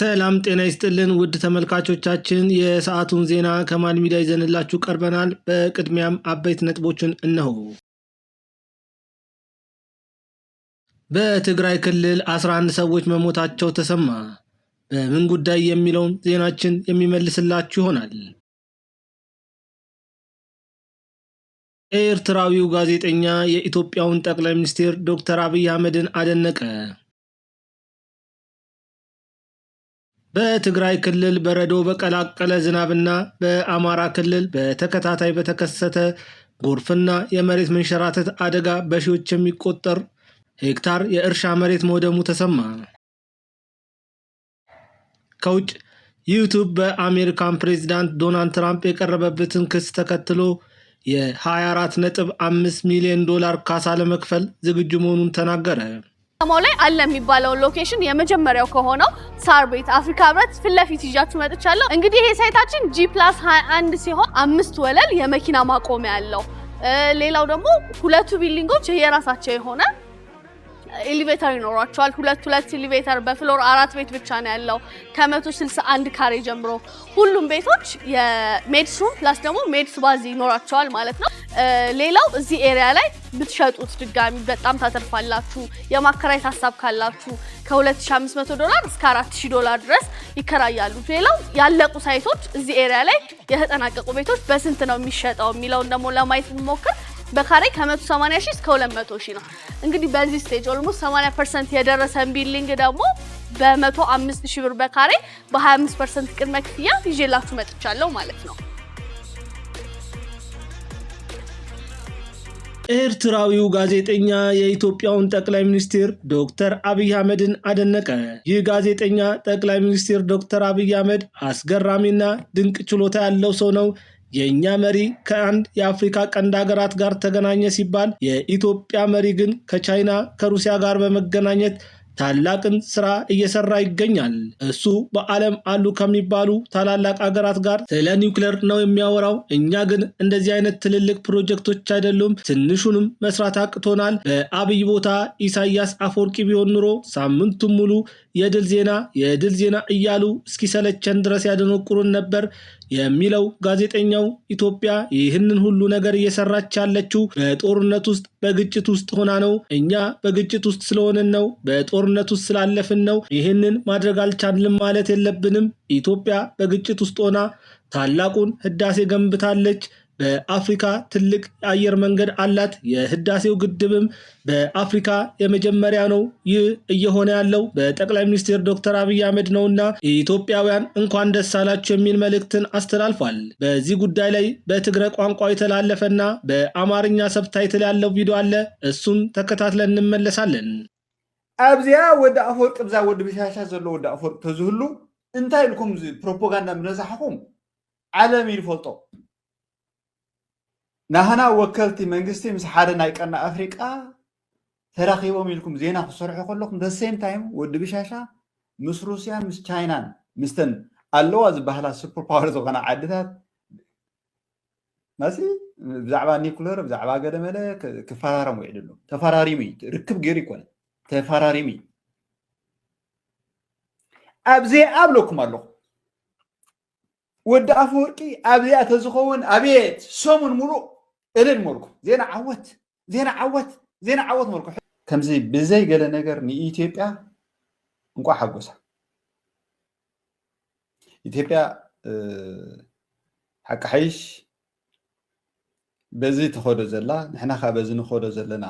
ሰላም ጤና ይስጥልን ውድ ተመልካቾቻችን የሰዓቱን ዜና ከማል ሚዲያ ይዘንላችሁ ቀርበናል። በቅድሚያም አበይት ነጥቦችን እነሆ። በትግራይ ክልል 11 ሰዎች መሞታቸው ተሰማ። በምን ጉዳይ የሚለውን ዜናችን የሚመልስላችሁ ይሆናል። ኤርትራዊው ጋዜጠኛ የኢትዮጵያውን ጠቅላይ ሚኒስትር ዶክተር አብይ አህመድን አደነቀ። በትግራይ ክልል በረዶ በቀላቀለ ዝናብና በአማራ ክልል በተከታታይ በተከሰተ ጎርፍና የመሬት መንሸራተት አደጋ በሺዎች የሚቆጠር ሄክታር የእርሻ መሬት መውደሙ ተሰማ። ከውጭ ዩቲዩብ በአሜሪካን ፕሬዝዳንት ዶናልድ ትራምፕ የቀረበበትን ክስ ተከትሎ የ$24.5 ሚሊዮን ካሳ ለመክፈል ዝግጁ መሆኑን ተናገረ። ከተማው ላይ አለ የሚባለው ሎኬሽን የመጀመሪያው ከሆነው ሳር ቤት አፍሪካ ህብረት ፊት ለፊት ይዣችሁ መጥቻለሁ። እንግዲህ ይሄ ሳይታችን G+21 ሲሆን 5 ወለል የመኪና ማቆሚያ ያለው፣ ሌላው ደግሞ ሁለቱ ቢልዲንጎች የራሳቸው የሆነ ኤሊቬተር ይኖራቸዋል። ሁለት ኤሊቬተር በፍሎር 4 ቤት ብቻ ነው ያለው ከ161 ካሬ ጀምሮ። ሁሉም ቤቶች የሜድስ ሩም ፕላስ ደግሞ ሜድስ ባዝ ይኖራቸዋል ማለት ነው። ሌላው እዚህ ኤሪያ ላይ ብትሸጡት ድጋሚ በጣም ታተርፋላችሁ። የማከራየት ሀሳብ ካላችሁ $2500 እስከ $4000 ድረስ ይከራያሉ። ሌላው ያለቁ ሳይቶች እዚህ ኤሪያ ላይ የተጠናቀቁ ቤቶች በስንት ነው የሚሸጠው የሚለውን ደግሞ ለማየት እንሞክር። በካሬ ከ180,000 እስከ 200,000 ነው። እንግዲህ በዚህ ስቴጅ ኦልሞስት 80% የደረሰ ቢልዲንግ ደግሞ በ105,000 ብር በካሬ በ25% ቅድመ ክፍያ ይዤላችሁ መጥቻለሁ ማለት ነው። ኤርትራዊው ጋዜጠኛ የኢትዮጵያውን ጠቅላይ ሚኒስትር ዶክተር አብይ አህመድን አደነቀ። ይህ ጋዜጠኛ ጠቅላይ ሚኒስትር ዶክተር አብይ አህመድ አስገራሚና ድንቅ ችሎታ ያለው ሰው ነው፣ የኛ መሪ ከአንድ የአፍሪካ ቀንድ ሀገራት ጋር ተገናኘ ሲባል የኢትዮጵያ መሪ ግን ከቻይና ከሩሲያ ጋር በመገናኘት ታላቅን ስራ እየሰራ ይገኛል። እሱ በዓለም አሉ ከሚባሉ ታላላቅ ሀገራት ጋር ስለ ኒውክሌር ነው የሚያወራው። እኛ ግን እንደዚህ አይነት ትልልቅ ፕሮጀክቶች አይደሉም፣ ትንሹንም መስራት አቅቶናል። በአብይ ቦታ ኢሳያስ አፈወርቂ ቢሆን ኑሮ ሳምንቱን ሙሉ የድል ዜና እያሉ እስኪሰለቸን ድረስ ያደነቁሩን ነበር የሚለው ጋዜጠኛው ኢትዮጵያ ይህንን ሁሉ ነገር እየሰራች ያለችው በጦርነት ውስጥ በግጭት ውስጥ ሆና ነው። እኛ በግጭት ውስጥ ስለሆንን ነው፣ በጦርነት ውስጥ ስላለፍን ነው። ይህንን ማድረግ አልቻልንም ማለት የለብንም። ኢትዮጵያ በግጭት ውስጥ ሆና ታላቁን ህዳሴ ገንብታለች። በአፍሪካ ትልቅ የአየር መንገድ አላት። የህዳሴው ግድብም በአፍሪካ የመጀመሪያ ነው። ይህ እየሆነ ያለው በጠቅላይ ሚኒስትር ዶክተር አብይ አህመድ ነውና ኢትዮጵያውያን እንኳን ደስ አላችሁ የሚል መልእክትን አስተላልፏል። በዚህ ጉዳይ ላይ በትግረ ቋንቋ የተላለፈና በአማርኛ ሰብታይትል ያለው ቪዲዮ አለ። እሱን ተከታትለን እንመለሳለን። አብዚያ ወደ አፈወርቅ ብዛ ወደ ብሻሻ ዘሎ ወደ አፈወርቅ ተዝህሉ እንታይ ልኩም ፕሮፓጋንዳ ምነዛሕኩም ዓለም ይፈልጦ ናህና ወከልቲ መንግስቲ ምስ ሓደ ናይ ቀና አፍሪቃ ተራኺቦም ኢልኩም ዜና ክሰርሑ ከለኩም ደ ሴም ታይም ወዲ ብሻሻ ምስ ሩስያን ምስ ቻይናን ምስተን ኣለዋ ዝበሃላ ሱፐር ፓወር ዝኾና ዓድታት ማሲ ብዛዕባ ኒውክሌር ብዛዕባ ገደመለ ክፈራረሙ ይዕድሉ ተፈራሪሚ ርክብ ገይሩ ይኮነ ተፈራሪሚ ኣብዚ ኣብለኩም ኣለኹ ወዲ አፈወርቂ ኣብዚኣ ተዝኸውን አቤት ሰሙን ሙሉእ እልል መልኩ ዜና ዓወት መልኩ ከምዚ ብዘይ ገለ ነገር ንኢትዮጵያ እንኳ ሓጎሳ ኢትዮጵያ ሓቂ ሓይሽ በዚ ተኸዶ ዘላ ንሕና ካ በዚ ንኸዶ ዘለና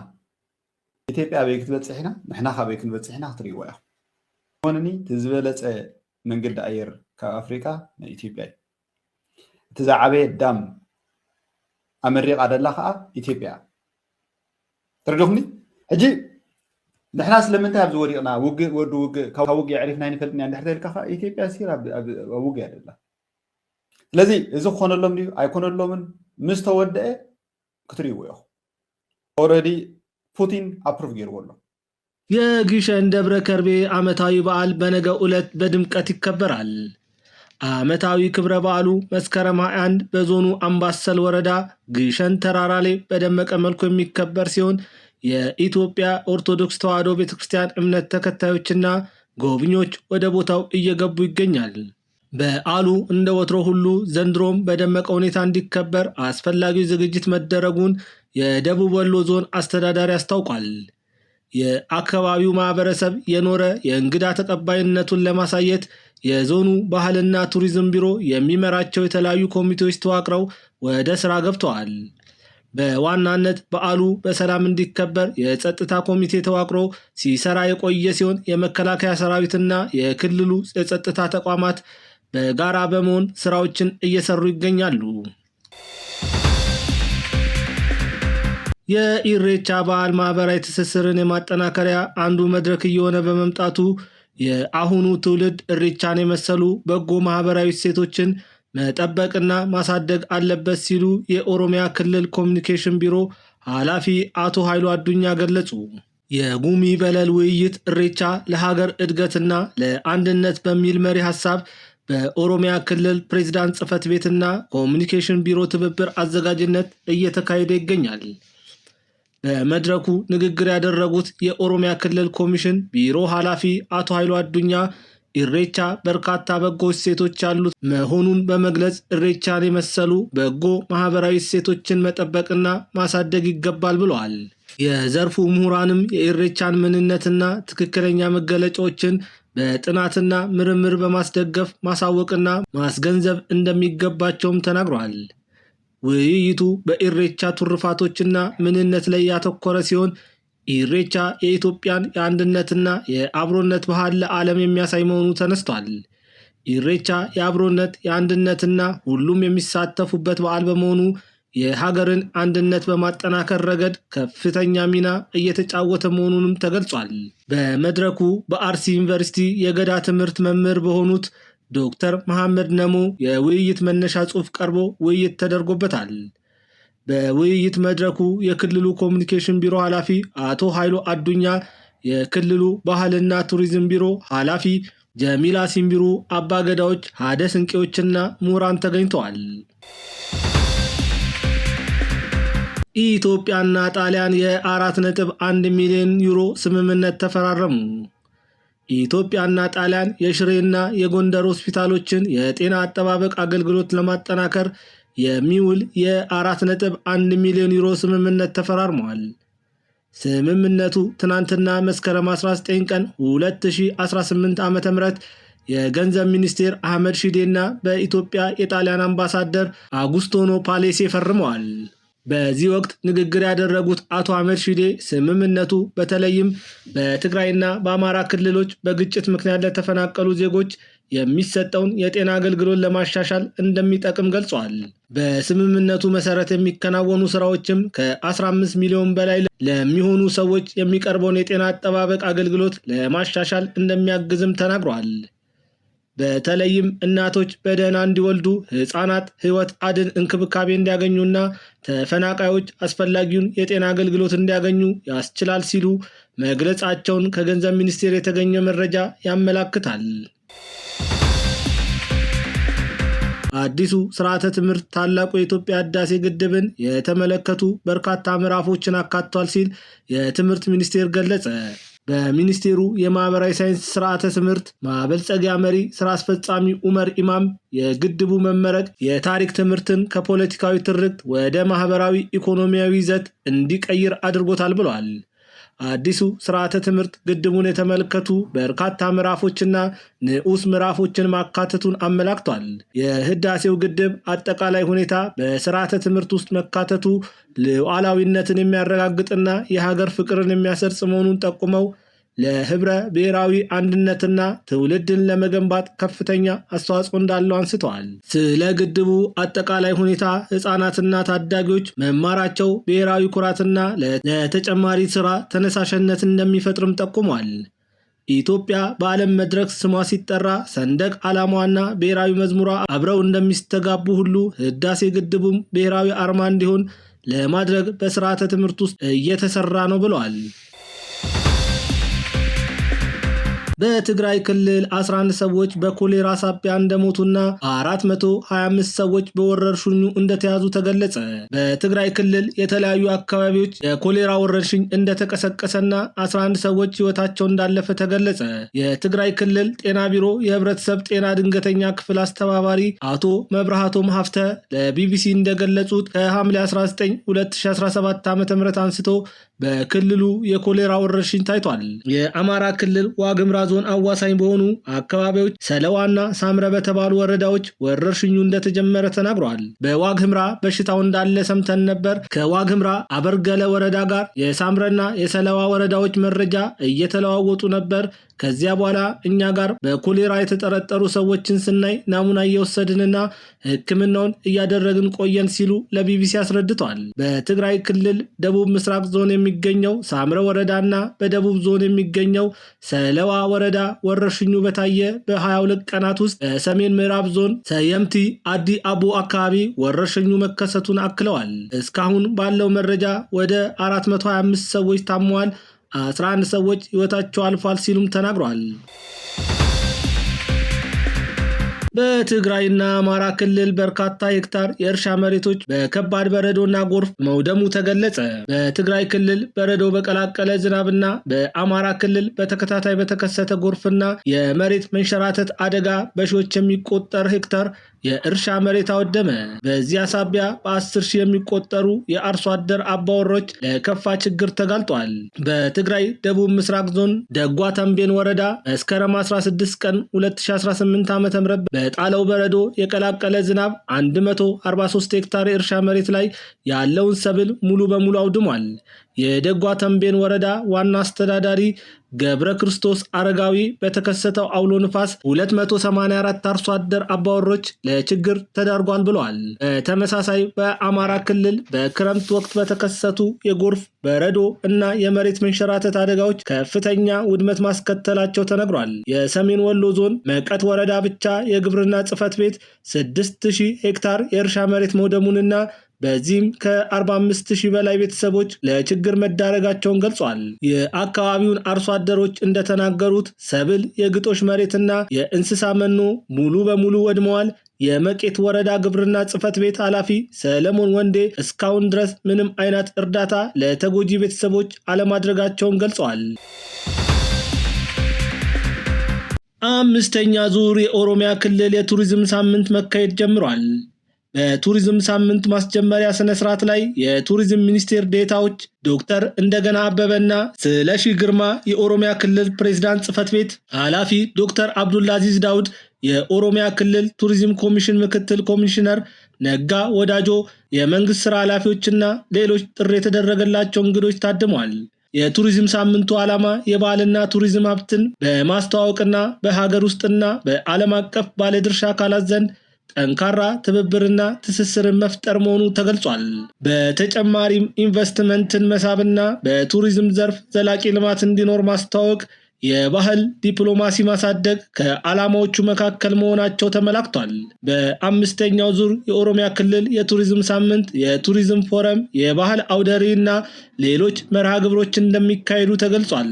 ኢትዮጵያ ኣበይ ክትበፅሕ ኢና ንሕና ካበይ ክንበፅሕ ኢና ክትርእይዎ ኢኹም። ሆነኒ ትዝበለፀ መንገዲ ኣየር ካብ ኣፍሪካ ንኢትዮጵያ እዩ። እቲ ዝዓበየ ዳም ኣመሪቃ ደላ ከዓ ኢትዮጵያ ትረድኹኒ። ሕጂ ንሕና ስለምንታይ ኣብዚ ወዲቕና ወዲ ውግእ ካብ ውግእ ዕሪፍና ይንፈልጥና እንድሕር ተልካ ከዓ ኢትዮጵያ ሲር ኣብ ውግእ ደላ። ስለዚ እዚ ክኾነሎም ድዩ ኣይኮነሎምን ምስ ተወድአ ክትርእይዎ ኢኹም። ኦልሬዲ ፑቲን አፕሩቭ ገይርዎ ኣሎ። የግሸን ደብረ ከርቤ ዓመታዊ በዓል በነገው ዕለት በድምቀት ይከበራል። ዓመታዊ ክብረ በዓሉ መስከረም 21 በዞኑ አምባሰል ወረዳ ግሸን ተራራ ላይ በደመቀ መልኩ የሚከበር ሲሆን የኢትዮጵያ ኦርቶዶክስ ተዋሕዶ ቤተክርስቲያን እምነት ተከታዮችና ጎብኚዎች ወደ ቦታው እየገቡ ይገኛል። በዓሉ እንደ ወትሮ ሁሉ ዘንድሮም በደመቀ ሁኔታ እንዲከበር አስፈላጊው ዝግጅት መደረጉን የደቡብ ወሎ ዞን አስተዳዳሪ አስታውቋል። የአካባቢው ማህበረሰብ የኖረ የእንግዳ ተቀባይነቱን ለማሳየት የዞኑ ባህልና ቱሪዝም ቢሮ የሚመራቸው የተለያዩ ኮሚቴዎች ተዋቅረው ወደ ስራ ገብተዋል። በዋናነት በዓሉ በሰላም እንዲከበር የጸጥታ ኮሚቴ ተዋቅሮ ሲሰራ የቆየ ሲሆን የመከላከያ ሰራዊትና የክልሉ የጸጥታ ተቋማት በጋራ በመሆን ስራዎችን እየሰሩ ይገኛሉ። የኢሬቻ በዓል ማህበራዊ ትስስርን የማጠናከሪያ አንዱ መድረክ እየሆነ በመምጣቱ የአሁኑ ትውልድ ኢሬቻን የመሰሉ በጎ ማህበራዊ እሴቶችን መጠበቅና ማሳደግ አለበት ሲሉ የኦሮሚያ ክልል ኮሚኒኬሽን ቢሮ ኃላፊ አቶ ኃይሉ አዱኛ ገለጹ። የጉሚ በለል ውይይት ኢሬቻ ለሀገር እድገትና ለአንድነት በሚል መሪ ሀሳብ በኦሮሚያ ክልል ፕሬዝዳንት ጽህፈት ቤትና ኮሚኒኬሽን ቢሮ ትብብር አዘጋጅነት እየተካሄደ ይገኛል። በመድረኩ ንግግር ያደረጉት የኦሮሚያ ክልል ኮሚሽን ቢሮ ኃላፊ አቶ ኃይሉ አዱኛ ኢሬቻ በርካታ በጎ እሴቶች ያሉት መሆኑን በመግለጽ ኢሬቻን የመሰሉ በጎ ማህበራዊ እሴቶችን መጠበቅና ማሳደግ ይገባል ብለዋል። የዘርፉ ምሁራንም የኢሬቻን ምንነትና ትክክለኛ መገለጫዎችን በጥናትና ምርምር በማስደገፍ ማሳወቅና ማስገንዘብ እንደሚገባቸውም ተናግረዋል። ውይይቱ በኢሬቻ ትሩፋቶችና ምንነት ላይ ያተኮረ ሲሆን ኢሬቻ የኢትዮጵያን የአንድነትና የአብሮነት ባህል ለዓለም የሚያሳይ መሆኑ ተነስቷል። ኢሬቻ የአብሮነት የአንድነትና ሁሉም የሚሳተፉበት በዓል በመሆኑ የሀገርን አንድነት በማጠናከር ረገድ ከፍተኛ ሚና እየተጫወተ መሆኑንም ተገልጿል። በመድረኩ በአርሲ ዩኒቨርሲቲ የገዳ ትምህርት መምህር በሆኑት ዶክተር መሐመድ ነሞ የውይይት መነሻ ጽሑፍ ቀርቦ ውይይት ተደርጎበታል። በውይይት መድረኩ የክልሉ ኮሚኒኬሽን ቢሮ ኃላፊ አቶ ኃይሉ አዱኛ፣ የክልሉ ባህልና ቱሪዝም ቢሮ ኃላፊ ጀሚላ ሲምቢሩ፣ አባገዳዎች፣ ሀደ ስንቄዎችና ምሁራን ተገኝተዋል። ኢትዮጵያና ጣሊያን የ4.1 ሚሊዮን ዩሮ ስምምነት ተፈራረሙ። ኢትዮጵያና ጣሊያን የሽሬና የጎንደር ሆስፒታሎችን የጤና አጠባበቅ አገልግሎት ለማጠናከር የሚውል የ4.1 ሚሊዮን ዩሮ ስምምነት ተፈራርመዋል። ስምምነቱ ትናንትና መስከረም 19 ቀን 2018 ዓ.ም የገንዘብ ሚኒስቴር አህመድ ሺዴና በኢትዮጵያ የጣሊያን አምባሳደር አጉስቶኖ ፓሌሴ ፈርመዋል። በዚህ ወቅት ንግግር ያደረጉት አቶ አህመድ ሺዴ ስምምነቱ በተለይም በትግራይና በአማራ ክልሎች በግጭት ምክንያት ለተፈናቀሉ ዜጎች የሚሰጠውን የጤና አገልግሎት ለማሻሻል እንደሚጠቅም ገልጸዋል። በስምምነቱ መሰረት የሚከናወኑ ስራዎችም ከ15 ሚሊዮን በላይ ለሚሆኑ ሰዎች የሚቀርበውን የጤና አጠባበቅ አገልግሎት ለማሻሻል እንደሚያግዝም ተናግረዋል። በተለይም እናቶች በደህና እንዲወልዱ፣ ህፃናት ህይወት አድን እንክብካቤ እንዲያገኙና ተፈናቃዮች አስፈላጊውን የጤና አገልግሎት እንዲያገኙ ያስችላል ሲሉ መግለጻቸውን ከገንዘብ ሚኒስቴር የተገኘ መረጃ ያመላክታል። አዲሱ ስርዓተ ትምህርት ታላቁ የኢትዮጵያ ህዳሴ ግድብን የተመለከቱ በርካታ ምዕራፎችን አካቷል ሲል የትምህርት ሚኒስቴር ገለጸ። በሚኒስቴሩ የማህበራዊ ሳይንስ ስርዓተ ትምህርት ማበልጸጊያ መሪ ስራ አስፈጻሚ ኡመር ኢማም የግድቡ መመረቅ የታሪክ ትምህርትን ከፖለቲካዊ ትርክት ወደ ማህበራዊ ኢኮኖሚያዊ ይዘት እንዲቀይር አድርጎታል ብለዋል። አዲሱ ስርዓተ ትምህርት ግድቡን የተመለከቱ በርካታ ምዕራፎችና ንዑስ ምዕራፎችን ማካተቱን አመላክቷል። የህዳሴው ግድብ አጠቃላይ ሁኔታ በስርዓተ ትምህርት ውስጥ መካተቱ ሉዓላዊነትን የሚያረጋግጥና የሀገር ፍቅርን የሚያሰርጽ መሆኑን ጠቁመው ለህብረ ብሔራዊ አንድነትና ትውልድን ለመገንባት ከፍተኛ አስተዋጽኦ እንዳለው አንስተዋል። ስለ ግድቡ አጠቃላይ ሁኔታ ህፃናትና ታዳጊዎች መማራቸው ብሔራዊ ኩራትና ለተጨማሪ ስራ ተነሳሽነት እንደሚፈጥርም ጠቁሟል። ኢትዮጵያ በዓለም መድረክ ስሟ ሲጠራ ሰንደቅ ዓላማዋና ብሔራዊ መዝሙሯ አብረው እንደሚስተጋቡ ሁሉ ህዳሴ ግድቡም ብሔራዊ አርማ እንዲሆን ለማድረግ በስርዓተ ትምህርት ውስጥ እየተሰራ ነው ብለዋል። በትግራይ ክልል 11 ሰዎች በኮሌራ ሳቢያ እንደሞቱና 425 ሰዎች በወረርሽኙ እንደተያዙ ተገለጸ። በትግራይ ክልል የተለያዩ አካባቢዎች የኮሌራ ወረርሽኝ እንደተቀሰቀሰና 11 ሰዎች ሕይወታቸው እንዳለፈ ተገለጸ። የትግራይ ክልል ጤና ቢሮ የህብረተሰብ ጤና ድንገተኛ ክፍል አስተባባሪ አቶ መብራሃቶም ሀፍተ ለቢቢሲ እንደገለጹት ከሐምሌ 19 2017 ዓ.ም አንስቶ በክልሉ የኮሌራ ወረርሽኝ ታይቷል። የአማራ ክልል ዋግምራ ዞን አዋሳኝ በሆኑ አካባቢዎች ሰለዋና ሳምረ በተባሉ ወረዳዎች ወረርሽኙ እንደተጀመረ ተናግሯል። በዋግምራ በሽታው እንዳለ ሰምተን ነበር። ከዋግምራ አበርገለ ወረዳ ጋር የሳምረና የሰለዋ ወረዳዎች መረጃ እየተለዋወጡ ነበር። ከዚያ በኋላ እኛ ጋር በኮሌራ የተጠረጠሩ ሰዎችን ስናይ ናሙና እየወሰድንና ሕክምናውን እያደረግን ቆየን ሲሉ ለቢቢሲ አስረድተዋል። በትግራይ ክልል ደቡብ ምስራቅ ዞን የሚገኘው ሳምረ ወረዳና በደቡብ ዞን የሚገኘው ሰለዋ ወረዳ ወረርሽኙ በታየ በ22 ቀናት ውስጥ በሰሜን ምዕራብ ዞን ሰየምቲ አዲ አቦ አካባቢ ወረርሽኙ መከሰቱን አክለዋል። እስካሁን ባለው መረጃ ወደ 425 ሰዎች ታመዋል፣ 11 ሰዎች ሕይወታቸው አልፏል ሲሉም ተናግረዋል። በትግራይና አማራ ክልል በርካታ ሄክታር የእርሻ መሬቶች በከባድ በረዶና ጎርፍ መውደሙ ተገለጸ። በትግራይ ክልል በረዶ በቀላቀለ ዝናብና በአማራ ክልል በተከታታይ በተከሰተ ጎርፍና የመሬት መንሸራተት አደጋ በሺዎች የሚቆጠር ሄክታር የእርሻ መሬት አወደመ። በዚያ ሳቢያ በ10 ሺህ የሚቆጠሩ የአርሶ አደር አባወሮች ለከፋ ችግር ተጋልጧል። በትግራይ ደቡብ ምስራቅ ዞን ደጓ ተንቤን ወረዳ መስከረም 16 ቀን 2018 ዓ.ም በጣለው በረዶ የቀላቀለ ዝናብ 143 ሄክታር የእርሻ መሬት ላይ ያለውን ሰብል ሙሉ በሙሉ አውድሟል። የደጓ ተንቤን ወረዳ ዋና አስተዳዳሪ ገብረ ክርስቶስ አረጋዊ በተከሰተው አውሎ ንፋስ 284 አርሶ አደር አባወሮች ለችግር ተዳርጓል ብለዋል። በተመሳሳይ በአማራ ክልል በክረምት ወቅት በተከሰቱ የጎርፍ በረዶ እና የመሬት መንሸራተት አደጋዎች ከፍተኛ ውድመት ማስከተላቸው ተነግሯል። የሰሜን ወሎ ዞን መቀት ወረዳ ብቻ የግብርና ጽሕፈት ቤት 6000 ሄክታር የእርሻ መሬት መውደሙንና በዚህም ከ45,000 በላይ ቤተሰቦች ለችግር መዳረጋቸውን ገልጿል። የአካባቢውን አርሶ አደሮች እንደተናገሩት ሰብል፣ የግጦሽ መሬትና የእንስሳ መኖ ሙሉ በሙሉ ወድመዋል። የመቄት ወረዳ ግብርና ጽሕፈት ቤት ኃላፊ ሰለሞን ወንዴ እስካሁን ድረስ ምንም አይነት እርዳታ ለተጎጂ ቤተሰቦች አለማድረጋቸውን ገልጸዋል። 5ኛ ዙር የኦሮሚያ ክልል የቱሪዝም ሳምንት መካሄድ ጀምሯል። በቱሪዝም ሳምንት ማስጀመሪያ ስነ ስርዓት ላይ የቱሪዝም ሚኒስቴር ዴታዎች ዶክተር እንደገና አበበና ስለሺ ግርማ፣ የኦሮሚያ ክልል ፕሬዝዳንት ጽሕፈት ቤት ኃላፊ ዶክተር አብዱልአዚዝ ዳውድ፣ የኦሮሚያ ክልል ቱሪዝም ኮሚሽን ምክትል ኮሚሽነር ነጋ ወዳጆ፣ የመንግስት ስራ ኃላፊዎችና ሌሎች ጥሪ የተደረገላቸው እንግዶች ታድመዋል። የቱሪዝም ሳምንቱ ዓላማ የባህልና ቱሪዝም ሀብትን በማስተዋወቅና በሀገር ውስጥና በዓለም አቀፍ ባለድርሻ አካላት ዘንድ ጠንካራ ትብብርና ትስስርን መፍጠር መሆኑ ተገልጿል። በተጨማሪም ኢንቨስትመንትን መሳብና በቱሪዝም ዘርፍ ዘላቂ ልማት እንዲኖር ማስተዋወቅ፣ የባህል ዲፕሎማሲ ማሳደግ ከዓላማዎቹ መካከል መሆናቸው ተመላክቷል። በ5ኛው ዙር የኦሮሚያ ክልል የቱሪዝም ሳምንት የቱሪዝም ፎረም፣ የባህል አውደ ርዕይ እና ሌሎች መርሃ ግብሮች እንደሚካሄዱ ተገልጿል።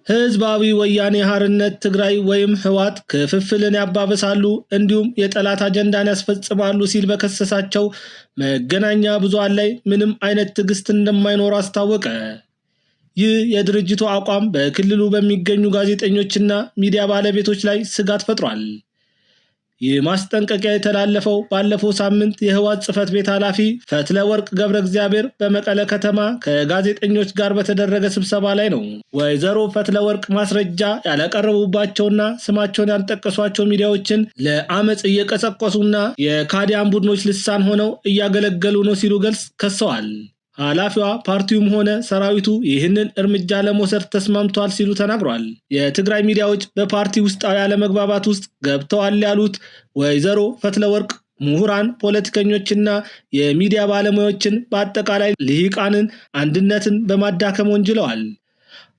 ህዝባዊ ወያኔ ሓርነት ትግራይ ወይም ህወሓት ክፍፍልን ያባበሳሉ እንዲሁም የጠላት አጀንዳን ያስፈጽማሉ ሲል በከሰሳቸው መገናኛ ብዙሃን ላይ ምንም አይነት ትዕግስት እንደማይኖር አስታወቀ። ይህ የድርጅቱ አቋም በክልሉ በሚገኙ ጋዜጠኞችና ሚዲያ ባለቤቶች ላይ ስጋት ፈጥሯል። ይህ ማስጠንቀቂያ የተላለፈው ባለፈው ሳምንት የህወሓት ጽሕፈት ቤት ኃላፊ ፈትለ ወርቅ ገብረ እግዚአብሔር በመቀለ ከተማ ከጋዜጠኞች ጋር በተደረገ ስብሰባ ላይ ነው። ወይዘሮ ፈትለ ወርቅ ማስረጃ ያላቀረቡባቸውና ስማቸውን ያልጠቀሷቸው ሚዲያዎችን ለአመፅ እየቀሰቀሱና የካዲያን ቡድኖች ልሳን ሆነው እያገለገሉ ነው ሲሉ ከሰዋል። ኃላፊዋ ፓርቲውም ሆነ ሰራዊቱ ይህንን እርምጃ ለመውሰድ ተስማምቷል ሲሉ ተናግሯል። የትግራይ ሚዲያዎች በፓርቲ ውስጣዊ አለመግባባት ውስጥ ገብተዋል ያሉት ወይዘሮ ፈትለወርቅ ምሁራን፣ ፖለቲከኞችና የሚዲያ ባለሙያዎችን በአጠቃላይ ልሂቃንን አንድነትን በማዳከም ወንጅለዋል።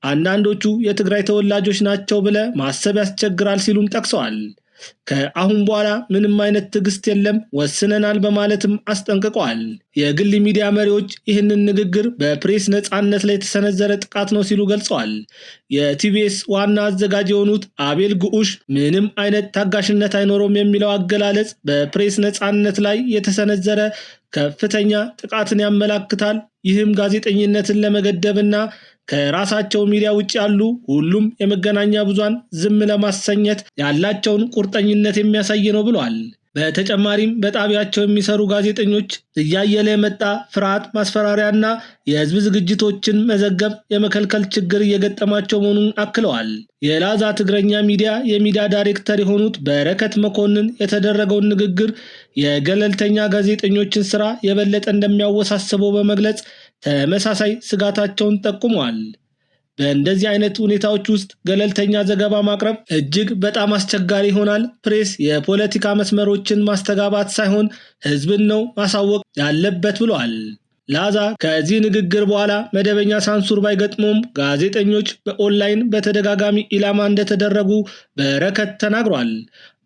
አንዳንዶቹ የትግራይ ተወላጆች ናቸው ብለ ማሰብ ያስቸግራል ሲሉም ጠቅሰዋል። ከአሁን በኋላ ምንም አይነት ትዕግስት የለም ወስነናል በማለትም አስጠንቅቀዋል። የግል ሚዲያ መሪዎች ይህንን ንግግር በፕሬስ ነጻነት ላይ የተሰነዘረ ጥቃት ነው ሲሉ ገልጸዋል። የቲቢኤስ ዋና አዘጋጅ የሆኑት አቤል ጉዑሽ ምንም አይነት ታጋሽነት አይኖረውም የሚለው አገላለጽ በፕሬስ ነጻነት ላይ የተሰነዘረ ከፍተኛ ጥቃትን ያመላክታል። ይህም ጋዜጠኝነትን ለመገደብና ከራሳቸው ሚዲያ ውጭ ያሉ ሁሉም የመገናኛ ብዙሃን ዝም ለማሰኘት ያላቸውን ቁርጠኝነት የሚያሳይ ነው ብለዋል። በተጨማሪም በጣቢያቸው የሚሰሩ ጋዜጠኞች እያየለ የመጣ ፍርሃት፣ ማስፈራሪያና የህዝብ ዝግጅቶችን መዘገብ የመከልከል ችግር እየገጠማቸው መሆኑን አክለዋል። የላዛ ትግረኛ ሚዲያ የሚዲያ ዳይሬክተር የሆኑት በረከት መኮንን የተደረገውን ንግግር የገለልተኛ ጋዜጠኞችን ስራ የበለጠ እንደሚያወሳስበው በመግለጽ ተመሳሳይ ስጋታቸውን ጠቁመዋል። በእንደዚህ አይነት ሁኔታዎች ውስጥ ገለልተኛ ዘገባ ማቅረብ እጅግ በጣም አስቸጋሪ ይሆናል። ፕሬስ የፖለቲካ መስመሮችን ማስተጋባት ሳይሆን ህዝብን ነው ማሳወቅ ያለበት ብለዋል። ላዛ ከዚህ ንግግር በኋላ መደበኛ ሳንሱር ባይገጥሞም ጋዜጠኞች በኦንላይን በተደጋጋሚ ኢላማ እንደተደረጉ በረከት ተናግሯል።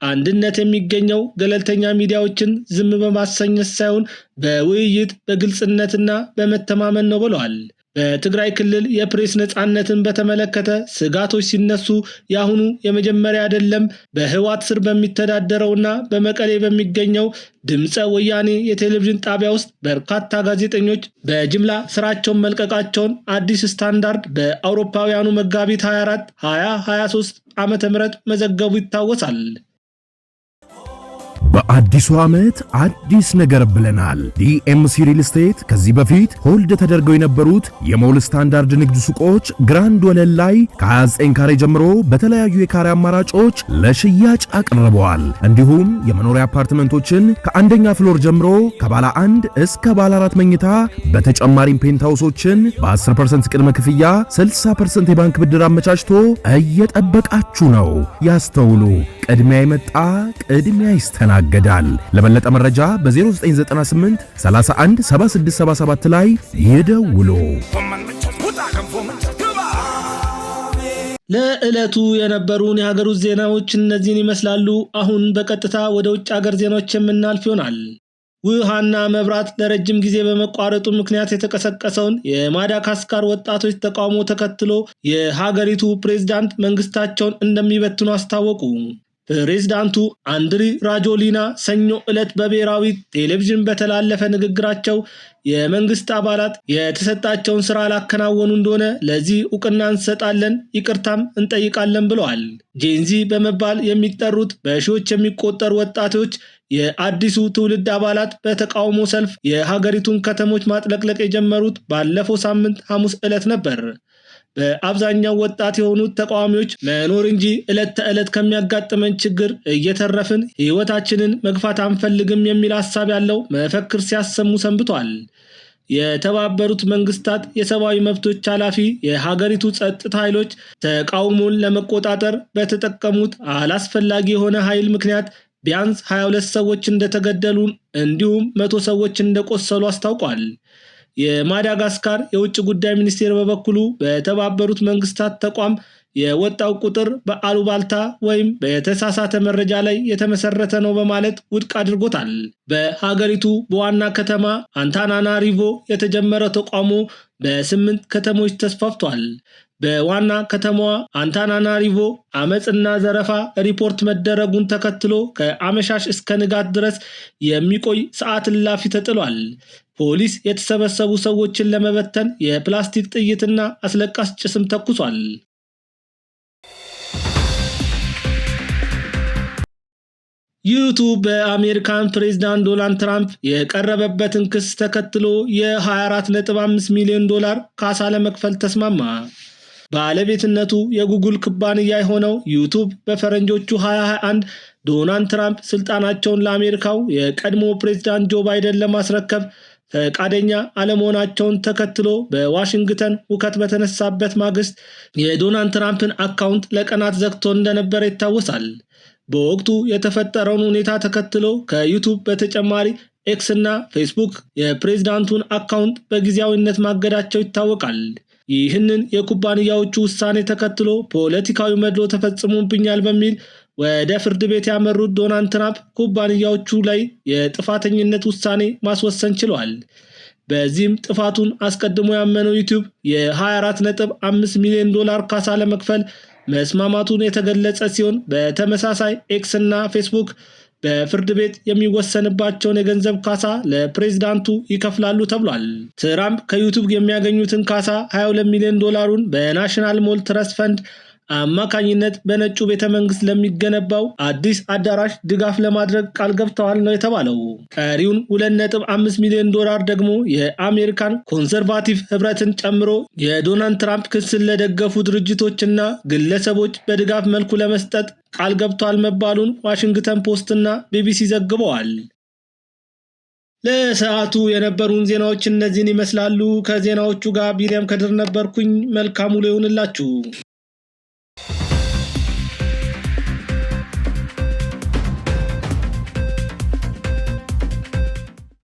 አንድነት የሚገኘው ገለልተኛ ሚዲያዎችን ዝም በማሰኘት ሳይሆን በውይይት በግልጽነትና በመተማመን ነው ብለዋል። በትግራይ ክልል የፕሬስ ነጻነትን በተመለከተ ስጋቶች ሲነሱ ያሁኑ የመጀመሪያ አይደለም። በህወሓት ስር በሚተዳደረውና በመቀሌ በሚገኘው ድምፀ ወያኔ የቴሌቪዥን ጣቢያ ውስጥ በርካታ ጋዜጠኞች በጅምላ ስራቸውን መልቀቃቸውን አዲስ ስታንዳርድ በአውሮፓውያኑ መጋቢት 24 2023 ዓ.ም መዘገቡ ይታወሳል። በአዲሱ ዓመት አዲስ ነገር ብለናል። ዲኤምሲ ሪል ስቴት ከዚህ በፊት ሆልድ ተደርገው የነበሩት የሞል ስታንዳርድ ንግድ ሱቆች ግራንድ ወለል ላይ ከ29 ካሬ ጀምሮ በተለያዩ የካሬ አማራጮች ለሽያጭ አቅርበዋል። እንዲሁም የመኖሪያ አፓርትመንቶችን ከአንደኛ ፍሎር ጀምሮ ከባለ 1 እስከ ባለ 4 መኝታ በተጨማሪም ፔንታውሶችን በ10% ቅድመ ክፍያ 60% የባንክ ብድር አመቻችቶ እየጠበቃችሁ ነው። ያስተውሉ፣ ቅድሚያ የመጣ ቅድሚያ ይስተናገዳል። ለበለጠ መረጃ በ0998 31 7677 ላይ ይደውሉ። ለዕለቱ የነበሩን የሀገር ውስጥ ዜናዎች እነዚህን ይመስላሉ። አሁን በቀጥታ ወደ ውጭ ሀገር ዜናዎች የምናልፍ ይሆናል። ውሃና መብራት ለረጅም ጊዜ በመቋረጡ ምክንያት የተቀሰቀሰውን የማዳጋስካር ወጣቶች ተቃውሞ ተከትሎ የሀገሪቱ ፕሬዝዳንት መንግስታቸውን እንደሚበትኑ አስታወቁ። ፕሬዝዳንቱ አንድሪ ራጆሊና ሰኞ ዕለት በብሔራዊ ቴሌቪዥን በተላለፈ ንግግራቸው የመንግስት አባላት የተሰጣቸውን ስራ ላከናወኑ እንደሆነ ለዚህ ዕውቅና እንሰጣለን፣ ይቅርታም እንጠይቃለን ብለዋል። ጄንዚ በመባል የሚጠሩት በሺዎች የሚቆጠሩ ወጣቶች የአዲሱ ትውልድ አባላት በተቃውሞ ሰልፍ የሀገሪቱን ከተሞች ማጥለቅለቅ የጀመሩት ባለፈው ሳምንት ሐሙስ ዕለት ነበር። በአብዛኛው ወጣት የሆኑት ተቃዋሚዎች መኖር እንጂ ዕለት ተዕለት ከሚያጋጥመን ችግር እየተረፍን ህይወታችንን መግፋት አንፈልግም የሚል ሐሳብ ያለው መፈክር ሲያሰሙ ሰንብቷል። የተባበሩት መንግስታት የሰብአዊ መብቶች ኃላፊ የሀገሪቱ ጸጥታ ኃይሎች ተቃውሞን ለመቆጣጠር በተጠቀሙት አላስፈላጊ የሆነ ኃይል ምክንያት ቢያንስ 22 ሰዎች እንደተገደሉ እንዲሁም 100 ሰዎች እንደቆሰሉ አስታውቋል። የማዳጋስካር የውጭ ጉዳይ ሚኒስቴር በበኩሉ በተባበሩት መንግስታት ተቋም የወጣው ቁጥር በአሉባልታ ወይም በተሳሳተ መረጃ ላይ የተመሰረተ ነው በማለት ውድቅ አድርጎታል። በሀገሪቱ በዋና ከተማ አንታናናሪቮ የተጀመረው ተቃውሞ በ8 ከተሞች ተስፋፍቷል። በዋና ከተማዋ አንታናናሪቮ አመጽና ዘረፋ ሪፖርት መደረጉን ተከትሎ ከአመሻሽ እስከ ንጋት ድረስ የሚቆይ ሰዓት እላፊ ተጥሏል። ፖሊስ የተሰበሰቡ ሰዎችን ለመበተን የፕላስቲክ ጥይትና አስለቃሽ ጭስም ተኩሷል። ዩቱብ በአሜሪካን ፕሬዝዳንት ዶናልድ ትራምፕ የቀረበበትን ክስ ተከትሎ የ$24.5 ሚሊዮን ካሳ ለመክፈል ተስማማ። ባለቤትነቱ የጉግል ኩባንያ የሆነው ዩቱብ በፈረንጆቹ 2021 ዶናልድ ትራምፕ ስልጣናቸውን ለአሜሪካው የቀድሞ ፕሬዝዳንት ጆ ባይደን ለማስረከብ ፈቃደኛ አለመሆናቸውን ተከትሎ በዋሽንግተን ሁከት በተነሳበት ማግስት የዶናልድ ትራምፕን አካውንት ለቀናት ዘግቶ እንደነበረ ይታወሳል። በወቅቱ የተፈጠረውን ሁኔታ ተከትሎ ከዩቱብ በተጨማሪ ኤክስ እና ፌስቡክ የፕሬዝዳንቱን አካውንት በጊዜያዊነት ማገዳቸው ይታወቃል። ይህንን የኩባንያዎቹ ውሳኔ ተከትሎ ፖለቲካዊ መድሎ ተፈጽሞብኛል በሚል ወደ ፍርድ ቤት ያመሩት ዶናልድ ትራምፕ ኩባንያዎቹ ላይ የጥፋተኝነት ውሳኔ ማስወሰን ችለዋል። በዚህም ጥፋቱን አስቀድሞ ያመነው ዩቲዩብ የ$24.5 ሚሊዮን ካሳ ለመክፈል መስማማቱን የተገለጸ ሲሆን በተመሳሳይ ኤክስ እና ፌስቡክ በፍርድ ቤት የሚወሰንባቸውን የገንዘብ ካሳ ለፕሬዝዳንቱ ይከፍላሉ ተብሏል። ትራምፕ ከዩቲዩብ የሚያገኙትን ካሳ $22 ሚሊዮን በናሽናል ሞል ትረስት ፈንድ አማካኝነት በነጩ ቤተመንግስት ለሚገነባው አዲስ አዳራሽ ድጋፍ ለማድረግ ቃል ገብተዋል ነው የተባለው። ቀሪውን $2.5 ሚሊዮን ደግሞ የአሜሪካን ኮንሰርቫቲቭ ህብረትን ጨምሮ የዶናልድ ትራምፕ ክስን ለደገፉ ድርጅቶችና ግለሰቦች በድጋፍ መልኩ ለመስጠት ቃል ገብተዋል መባሉን ዋሽንግተን ፖስት እና ቢቢሲ ዘግበዋል። ለሰዓቱ የነበሩን ዜናዎች እነዚህን ይመስላሉ። ከዜናዎቹ ጋር ቢሪያም ከድር ነበርኩኝ። መልካም ውሎ ይሁንላችሁ።